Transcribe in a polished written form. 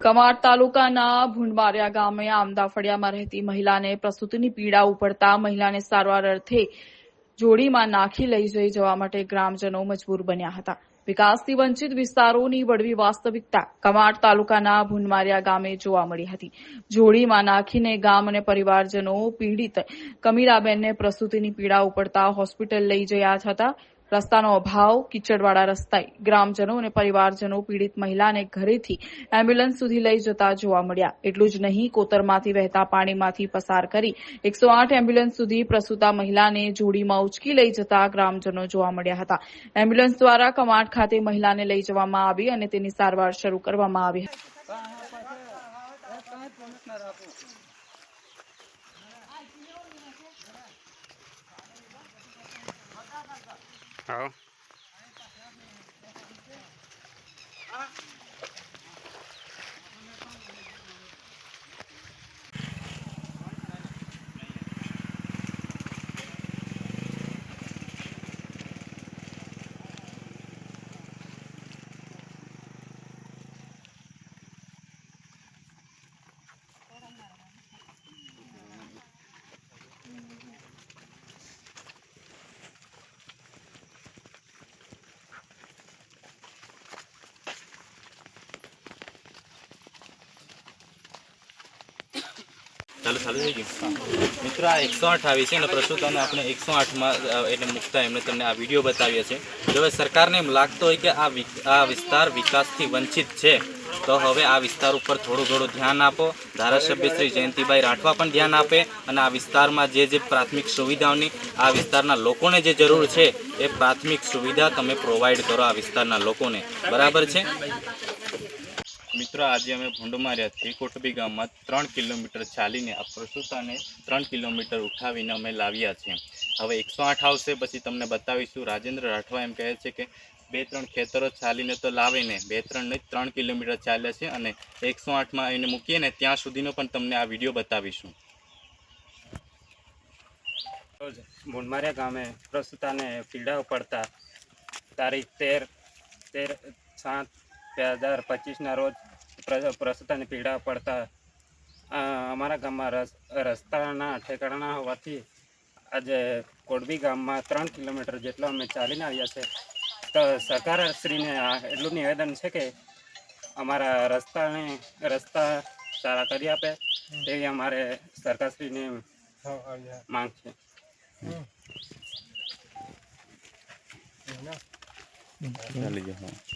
કમાડ તાલુકાના ભૂંડમારિયા ગામે આમદા ફળિયામાં રહેતી મહિલાને પ્રસૂતિની પીડા ઉપડતા મહિલાને સારવાર અર્થે જોડીમાં નાખી લઈ જવા માટે ગ્રામજનો મજબૂર બન્યા હતા। વિકાસથી વંચિત વિસ્તારોની વડવી વાસ્તવિકતા કમાડ તાલુકાના ભૂંડમારિયા ગામે જોવા મળી હતી। જોડીમાં નાખીને ગામ અને પરિવારજનો પીડિત કમીરાબેનને પ્રસૂતિની પીડા ઉપડતા હોસ્પિટલ લઈ જયા હતા। રસ્તાનો અભાવ, કીચડવાળા રસ્તાએ ગ્રામજનો અને પરિવારજનો પીડિત મહિલાને ઘરેથી એમ્બ્યુલન્સ સુધી લઈ જતા જોવા મળ્યા। એટલું જ નહીં, કોતરમાંથી વહેતા પાણીમાંથી પસાર કરી 108 એમ્બ્યુલન્સ સુધી પ્રસૂતા મહિલાને જોડીમાં ઉચકી લઈ જતા ગ્રામજનો જોવા મળ્યા હતા। એમ્બ્યુલન્સ દ્વારા કમાડ ખાતે મહિલાને લઈ જવામાં આવી અને તેની સારવાર શરૂ કરવામાં આવી હતી। हाँ ચાલુ થઈ ગયું મિત્રો। આ 108 આવી છે અને પ્રસૂતાને આપણે 108માં એટલે મૂકતા એમને તમને આ વિડીયો બતાવ્યો છે। જો હવે સરકારને એમ લાગતો હોય કે આ વિસ્તાર વિકાસથી વંચિત છે તો હવે આ વિસ્તાર ઉપર થોડું ધ્યાન આપો। ધારાસભ્ય શ્રી જયંતિભાઈ રાઠવા પણ ધ્યાન આપે અને આ વિસ્તારમાં જે પ્રાથમિક સુવિધાઓની આ વિસ્તારના લોકોને જે જરૂર છે એ પ્રાથમિક સુવિધા તમે પ્રોવાઈડ કરો આ વિસ્તારના લોકોને, બરાબર છે મિત્રો। આજે અમે ભૂંડમારિયાથી કોટબી ગામમાં 3 કિલોમીટર ચાલીને આ પ્રસૂતાને 3 કિલોમીટર ઉઠાવીને અમે લાવ્યા છીએ। હવે 108 આવશે પછી તમને બતાવીશું। રાજેન્દ્ર રાઠવા એમ કહે છે કે 2-3 ખેતરો ચાલીને તો લાવે ને 2-3 નહીં 3 કિલોમીટર ચાલ્યા છે અને 108માં એને મૂકીએ ને ત્યાં સુધીનો પણ તમને આ વિડીયો બતાવીશું। ભૂંડમારિયા ગામે પ્રસૂતાને પીડા પડતા તારીખ 13/7/2025ના રોજ પ્રસૂતાની પીડા પડતા અમારા ગામમાં રસ્તાના ઠેકાણા હોવાથી આજે કોટબી ગામમાં 3 કિલોમીટર જેટલો અમે ચાલીને આવ્યા છે। તો સરકારશ્રીને એટલું નિવેદન છે કે અમારા રસ્તા સારા કરી આપે તેવી અમારે સરકારશ્રીની માંગ છે।